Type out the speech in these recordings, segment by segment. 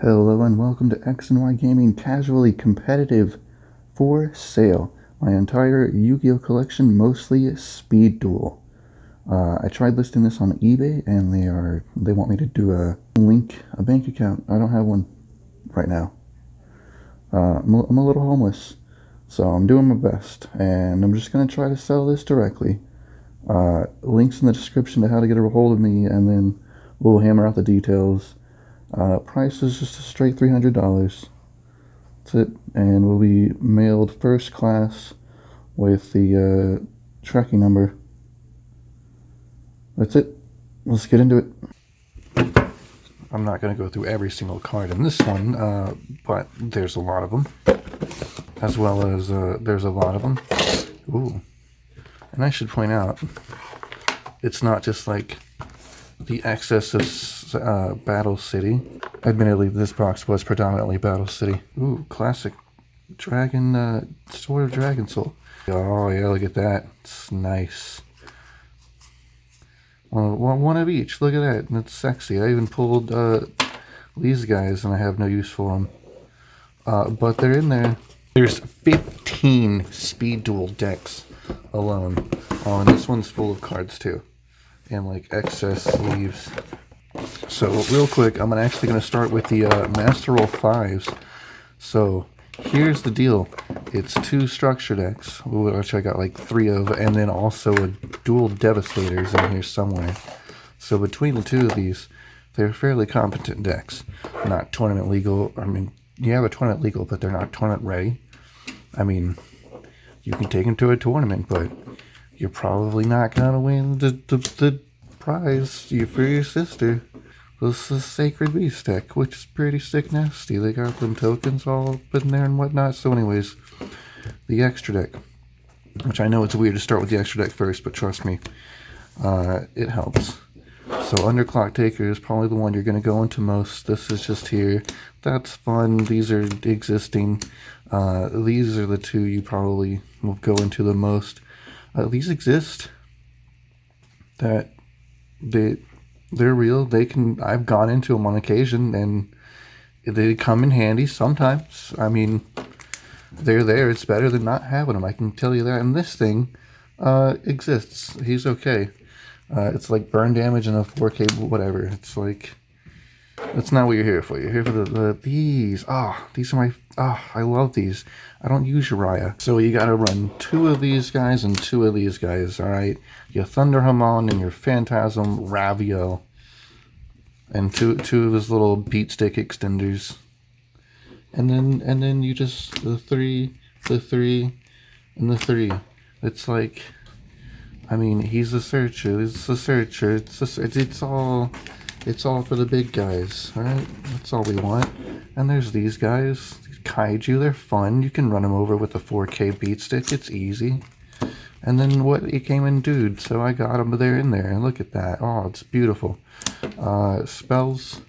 Hello and welcome to X and Y Gaming Casually Competitive for sale. My entire Yu-Gi-Oh collection, mostly Speed Duel. I tried listing this on eBay and they want me to do a bank account. I don't have one right now. I'm a little homeless, so I'm doing my best, and I'm just gonna try to sell this directly. Links in the description to how to get a hold of me, and then we'll hammer out the details. Price is just a straight $300. That's it, and will be mailed first class with the tracking number. That's it. Let's get into it. I'm not going to go through every single card in this one, but there's a lot of them, as well as there's a lot of them. Ooh, and I should point out, it's not just like the excess of Battle City. Admittedly, this box was predominantly Battle City. Ooh, classic Dragon, Sword of Dragon Soul. Oh yeah, look at that. It's nice. One of each. Look at that. That's sexy. I even pulled these guys, and I have no use for them. But they're in there. There's 15 Speed Duel decks alone. Oh, and this one's full of cards too, and like excess sleeves. So real quick, I'm actually going to start with the Master Roll 5s. So here's the deal. It's two structure decks, which I got like 3 of, and then also a dual Devastators in here somewhere. So between the two of these, they're fairly competent decks. Not tournament legal. I mean, you have a tournament legal, but they're not tournament ready. I mean, you can take them to a tournament, but you're probably not going to win the prize for your sister. This is Sacred Beast deck, which is pretty sick nasty. They got them tokens all up in there and whatnot. So anyways, the extra deck, which I know it's weird to start with the extra deck first, but trust me, it helps. So Underclock Taker is probably the one you're going to go into most. This is just here. That's fun. These are existing. These are the two you probably will go into the most. These exist. They're real. I've gone into them on occasion, and they come in handy sometimes. I mean, they're there. It's better than not having them. I can tell you that. And this thing exists. He's okay. It's like burn damage and a 4K whatever. It's like, that's not what you're here for. You're here for these. These are my, I love these. I don't use Uriah. So you gotta run 2 of these guys and 2 of these guys, alright? Your Thunderhamon and your Phantasm Ravio. And two of his little beat stick extenders. And then you just, the 3, and the 3. It's like, I mean, he's a searcher. It's a searcher. It's all for the big guys, alright? That's all we want. And there's these guys, Kaiju, they're fun. You can run them over with a 4K beat stick, it's easy. And then it came in dude, so I got them there in there, and look at that. Oh, it's beautiful. Spells,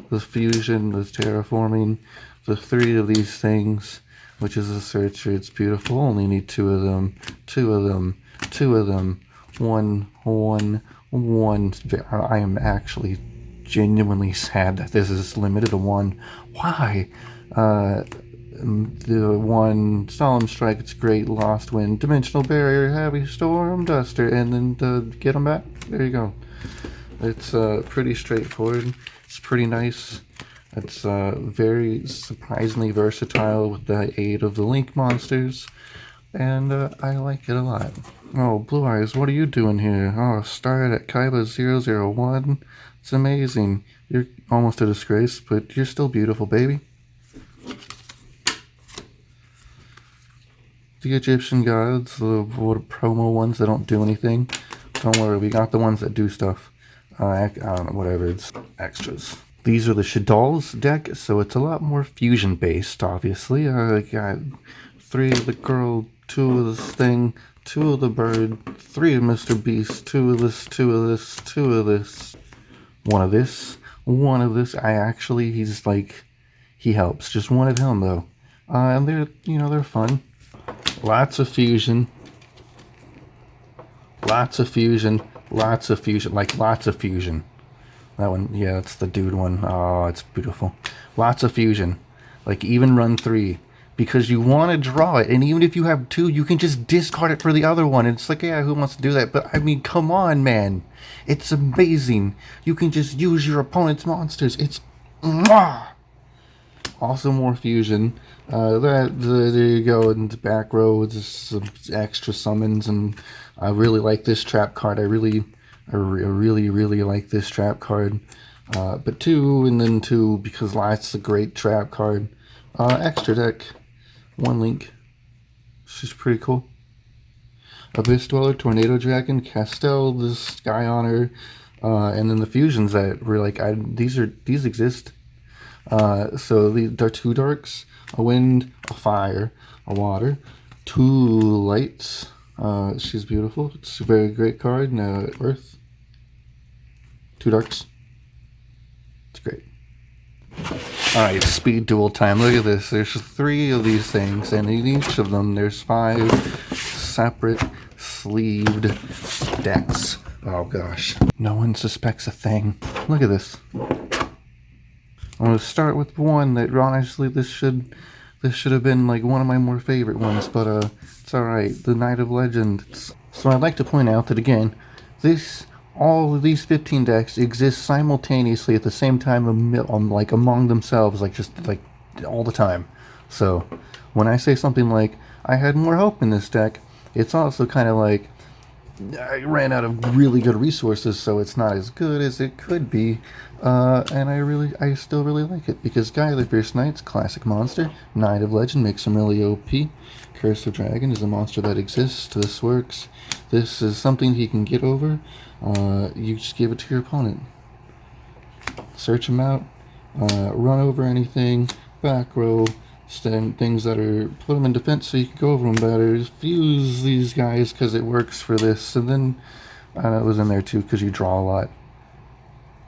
the fusion, the terraforming, the 3 of these things, which is a searcher, it's beautiful. Only need 2 of them, 2 of them, 2 of them, 1. I am actually genuinely sad that this is limited to 1. Why? The 1 Solemn Strike, it's great. Lost Wind, Dimensional Barrier, Heavy Storm, Duster, and then get them back. There you go. It's pretty straightforward. It's pretty nice. It's very surprisingly versatile with the aid of the Link monsters, and I like it a lot. Oh, Blue Eyes, what are you doing here? Oh, started at Kaiba001. It's amazing. You're almost a disgrace, but you're still beautiful, baby. The Egyptian gods, the promo ones that don't do anything. Don't worry, we got the ones that do stuff. I don't know, whatever, it's extras. These are the Shaddolls deck, so it's a lot more fusion based, obviously. I got 3 of the girl, 2 of this thing, 2 of the bird, 3 of Mr. Beast, 2 of this, 2 of this, 2 of this, 1 of this, 1 of this. He's like, he helps. Just 1 of him, though. And they're fun. Lots of fusion. Lots of fusion. Lots of fusion. Like, lots of fusion. That one, yeah, that's the dude one. Oh, it's beautiful. Lots of fusion. Like, even run 3. Because you want to draw it, and even if you have 2, you can just discard it for the other one. And it's like, yeah, who wants to do that? But, I mean, come on, man. It's amazing. You can just use your opponent's monsters. It's... Mwah! Also more fusion. There you go, in the back row with some extra summons, and I really like this trap card. I really like this trap card. But 2, and then 2, because that's a great trap card. Extra deck. 1 link. She's pretty cool. Abyss Dweller, Tornado Dragon, Castel, the Sky Honor, and then the fusions that were like, these exist. So these are 2 darks, a wind, a fire, a water, 2 lights. She's beautiful. It's a very great card. Earth, 2 darks. It's great. Alright, Speed Duel time. Look at this. There's 3 of these things, and in each of them there's 5 separate sleeved decks. Oh gosh. No one suspects a thing. Look at this. I'm going to start with one that, honestly, this should have been like one of my more favorite ones, but it's alright. The Knight of Legends. So I'd like to point out that, again, all of these 15 decks exist simultaneously at the same time, like among themselves, like just like all the time. So when I say something like, I had more hope in this deck, it's also kind of like, I ran out of really good resources, so it's not as good as it could be. And I still really like it, because Guy of the Fierce Knights, classic monster. Knight of Legend makes him really OP. Curse of Dragon is a monster that exists. This works. This is something he can get over. You just give it to your opponent. Search him out. Run over anything. Back row. Things that are, put them in defense so you can go over them better. Fuse these guys because it works for this. And then, it was in there too because you draw a lot.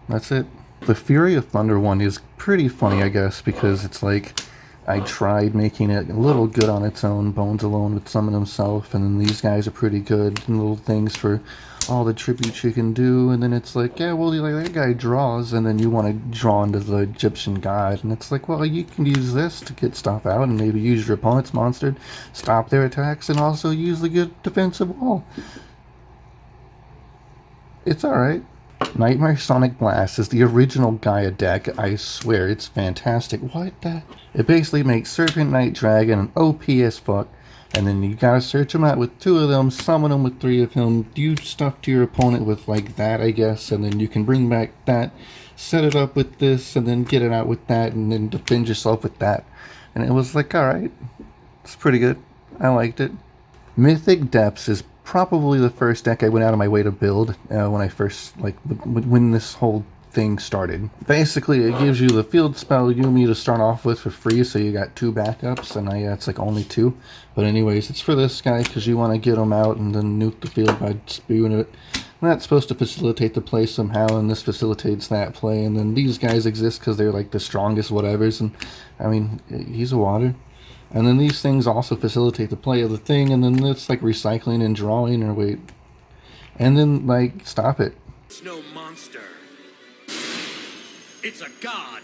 That's it. The Fury of Thunder one is pretty funny, I guess, because it's like, I tried making it a little good on its own. Bones alone would summon himself, and then these guys are pretty good. And little things for all the tributes you can do, and then it's like, yeah, well, like, that guy draws, and then you want to draw into the Egyptian god, and it's like, well, you can use this to get stuff out, and maybe use your opponent's monster, stop their attacks, and also use the good defensive wall. It's alright. Nightmare Sonic Blast is the original Gaia deck. I swear, it's fantastic. What the? It basically makes Serpent Knight Dragon an OP as fuck, and then you gotta search them out with 2 of them, summon them with 3 of him, do stuff to your opponent with like that, I guess, and then you can bring back that, set it up with this, and then get it out with that, and then defend yourself with that. And it was like, alright, it's pretty good. I liked it. Mythic Depths is probably the first deck I went out of my way to build when I first, like, when this whole thing started. Basically, it gives you the field spell Yumi to start off with for free, so you got 2 backups, and it's like only 2. But anyways, it's for this guy because you want to get him out and then nuke the field by spewing it. And that's supposed to facilitate the play somehow, and this facilitates that play. And then these guys exist because they're like the strongest whatevers, and I mean, he's a water. And then these things also facilitate the play of the thing, and then it's like recycling and drawing, or wait. And then, like, stop it. It's no monster. It's a god.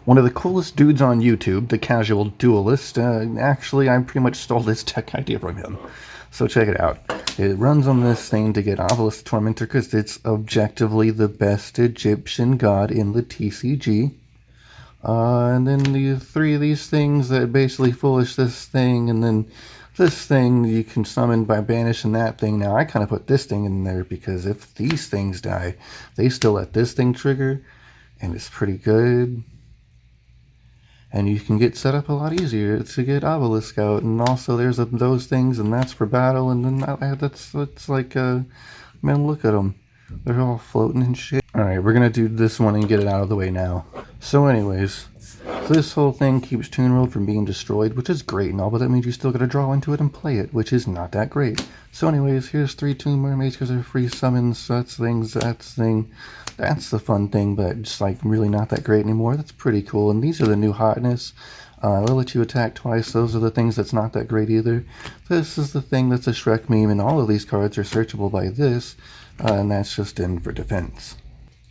One of the coolest dudes on YouTube, the Casual Duelist, actually, I pretty much stole this tech idea from him. So check it out. It runs on this thing to get Obelisk Tormentor because it's objectively the best Egyptian god in the TCG. And then the 3 of these things that basically foolish this thing, and then this thing you can summon by banishing that thing. Now, I kind of put this thing in there because if these things die, they still let this thing trigger, and it's pretty good. And you can get set up a lot easier to get Obelisk out, and also there's those things, and that's for battle, and then that's like, man, look at them. They're all floating and shit. Alright, we're gonna do this one and get it out of the way now. So anyways, this whole thing keeps Toon World from being destroyed, which is great and all, but that means you still gotta draw into it and play it, which is not that great. So anyways, here's 3 Toon Mermaids because they're free summons, that's thing. That's the fun thing, but just like really not that great anymore. That's pretty cool, and these are the new hotness. They'll let you attack twice. Those are the things that's not that great either. This is the thing that's a Shrek meme, and all of these cards are searchable by this, and that's just in for defense.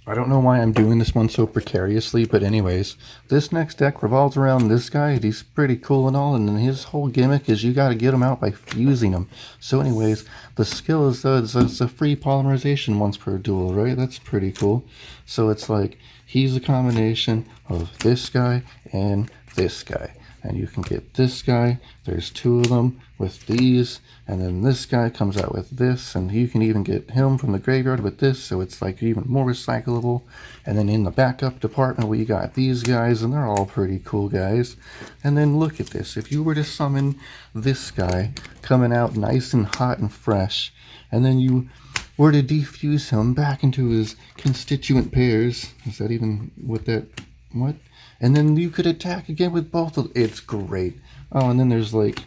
I don't know why I'm doing this one so precariously, but anyways, this next deck revolves around this guy. He's pretty cool and all, and then his whole gimmick is you got to get him out by fusing him. So anyways, the skill is it's a free polymerization once per duel, right? That's pretty cool. So it's like he's a combination of this guy and this guy. And you can get this guy, there's two of them with these, and then this guy comes out with this, and you can even get him from the graveyard with this, so it's like even more recyclable. And then in the backup department we got these guys, and they're all pretty cool guys. And then look at this, if you were to summon this guy coming out nice and hot and fresh, and then you were to defuse him back into his constituent pairs, is that even what that, what? And then you could attack again with both of them. It's great. Oh, and then there's like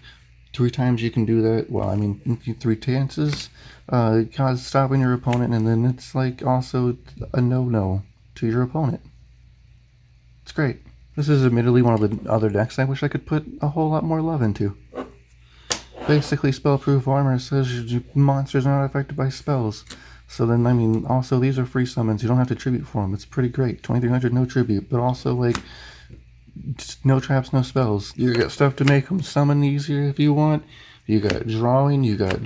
3 times you can do that. Well, I mean, 3 chances. Cause stopping your opponent, and then it's like also a no-no to your opponent. It's great. This is admittedly one of the other decks I wish I could put a whole lot more love into. Basically, spellproof armor says your monsters are not affected by spells. So then, I mean, also these are free summons. You don't have to tribute for them. It's pretty great. 2300, no tribute. But also, like, just no traps, no spells. You got stuff to make them summon easier if you want. You got drawing, you got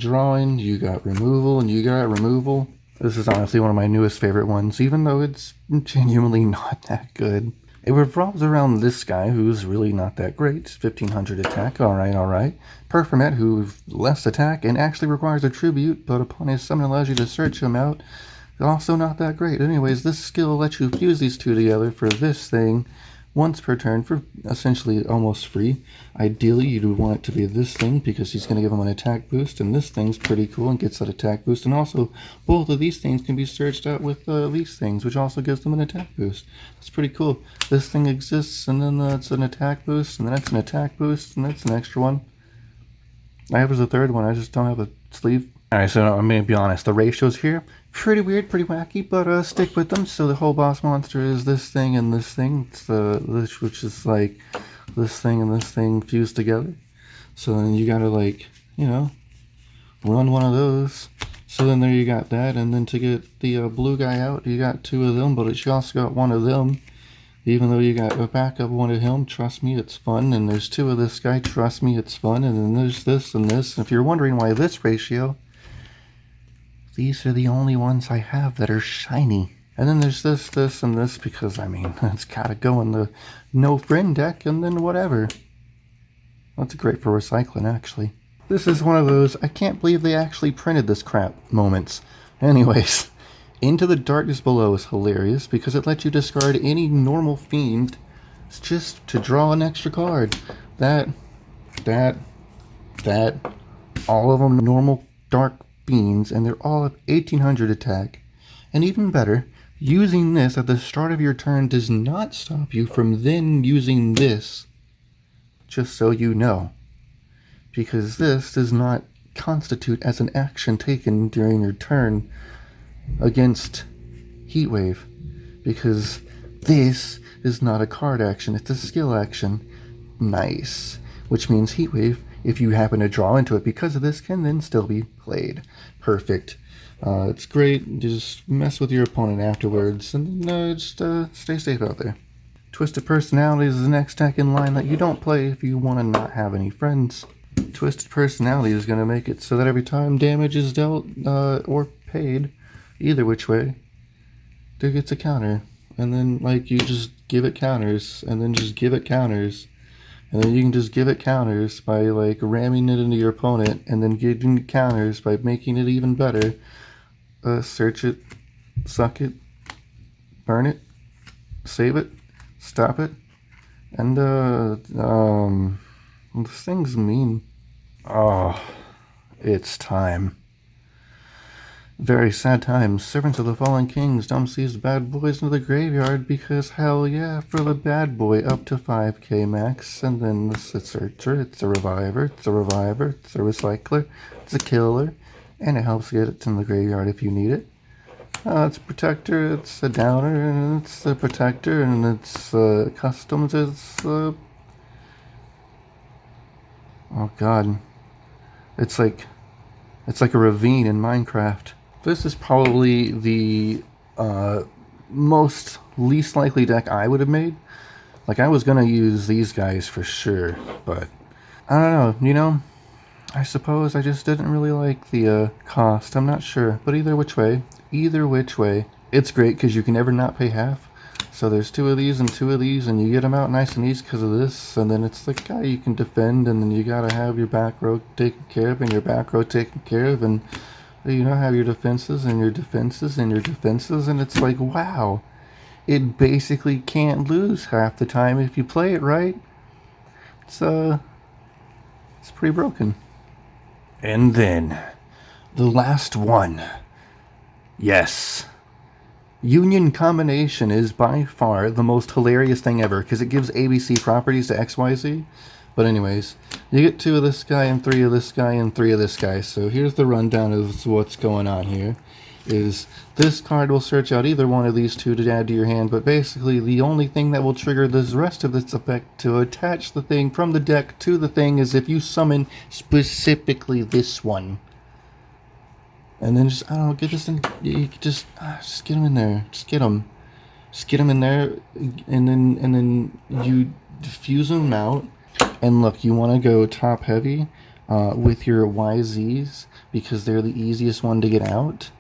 removal, and you got removal. This is honestly one of my newest favorite ones, even though it's genuinely not that good. It revolves around this guy, who's really not that great. 1500 attack, alright. Performet, who's less attack and actually requires a tribute, but upon his summon allows you to search him out. Also not that great. Anyways, this skill lets you fuse these two together for this thing once per turn for essentially almost free. Ideally, you'd want it to be this thing because he's going to give him an attack boost, and this thing's pretty cool and gets that attack boost. And also, both of these things can be searched out with these things, which also gives them an attack boost. That's pretty cool. This thing exists, and then it's an attack boost, and then that's an attack boost, and that's an extra one. I have as a third one, I just don't have a sleeve. Alright, so I'm going to be honest, the ratios here, pretty weird, pretty wacky, but stick with them. So the whole boss monster is this thing and this thing. It's this, which is like this thing and this thing fused together. So then you gotta, like, you know, run one of those. So then there you got that, and then to get the blue guy out, you got 2 of them, but you also got 1 of them. Even though you got a backup 1 of him, trust me, it's fun. And there's 2 of this guy, trust me, it's fun. And then there's this and this. And if you're wondering why this ratio, these are the only ones I have that are shiny. And then there's this, this, and this, because, I mean, it's gotta go in the no friend deck, and then whatever. That's great for recycling, actually. This is one of those, I can't believe they actually printed this crap moments. Anyways, Into the Darkness Below is hilarious, because it lets you discard any normal fiend just to draw an extra card. That, all of them normal dark fiends, and they're all at 1800 attack. And even better, using this at the start of your turn does not stop you from then using this, just so you know. Because this does not constitute as an action taken during your turn against Heatwave. Because this is not a card action, it's a skill action. Nice. Which means Heatwave, if you happen to draw into it because of this, can then still be played. Perfect. It's great. Just mess with your opponent afterwards, and just stay safe out there. Twisted Personalities is the next deck in line that you don't play if you want to not have any friends. Twisted Personality is going to make it so that every time damage is dealt or paid, either which way, there gets a counter. And then, like, you just give it counters, and then just give it counters. And then you can just give it counters by, like, ramming it into your opponent, and then giving counters by making it even better. Search it, suck it, burn it, save it, stop it, and, this thing's mean. Oh, it's time. Very sad times. Servants of the Fallen Kings dumps these bad boys into the graveyard because hell yeah, for the bad boy up to 5k max. And then it's a searcher, it's a reviver, it's a reviver, it's a recycler, it's a killer, and it helps get it in the graveyard if you need it. It's a protector, it's a downer, and it's a protector, and it's customs, it's oh god. It's like a ravine in Minecraft. This is probably the most least likely deck I would have made. Like, I was gonna use these guys for sure, but I don't know, you know? I suppose I just didn't really like the cost. I'm not sure, but either which way, it's great because you can never not pay half. So there's 2 of these and 2 of these, and you get them out nice and easy because of this. And then it's the guy you can defend, and then you gotta have your back row taken care of, and your back row taken care of, and you know, have your defenses and your defenses and your defenses, and it's like, wow, it basically can't lose half the time if you play it right. It's pretty broken. And then, the last one. Yes. Union combination is by far the most hilarious thing ever, because it gives ABC properties to XYZ. But anyways, you get 2 of this guy and 3 of this guy and 3 of this guy. So here's the rundown of what's going on here. Is this card will search out either one of these 2 to add to your hand, but basically the only thing that will trigger this rest of this effect to attach the thing from the deck to the thing is if you summon specifically this one. And then just, I don't know, get this in, you just get them in there, just get them in there, and then you diffuse them out. And look, you want to go top heavy with your YZs because they're the easiest one to get out.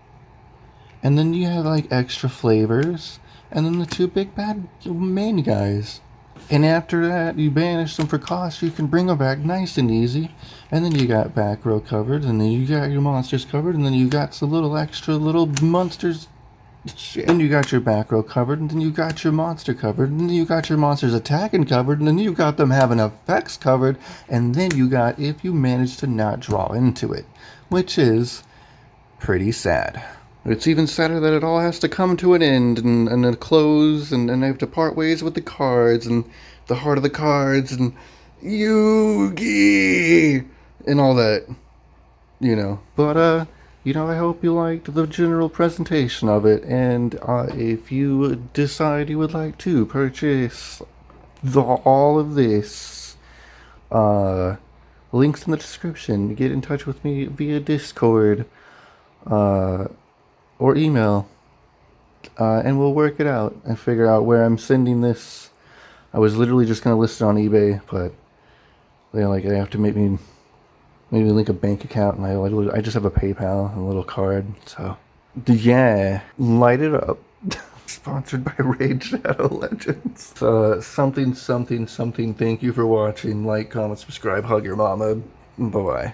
And then you have like extra flavors, and then the 2 big bad main guys. And after that, you banish them for cost. You can bring them back nice and easy. And then you got back row covered, and then you got your monsters covered, and then you got some little extra little monsters. And you got your back row covered, and then you got your monster covered, and then you got your monsters attacking covered, and then you got them having effects covered, and then you got if you manage to not draw into it, which is pretty sad. It's even sadder that it all has to come to an end and a close, and I have to part ways with the cards and the heart of the cards and Yugi and all that, you know. But you know, I hope you liked the general presentation of it, and if you decide you would like to purchase all of this, links in the description. Get in touch with me via Discord, or email, and we'll work it out and figure out where I'm sending this. I was literally just gonna list it on eBay, but they have to maybe link a bank account, and I just have a PayPal and a little card. So yeah, light it up. Sponsored by Raid Shadow Legends. Something. Thank you for watching. Like, comment, subscribe, hug your mama. Bye bye.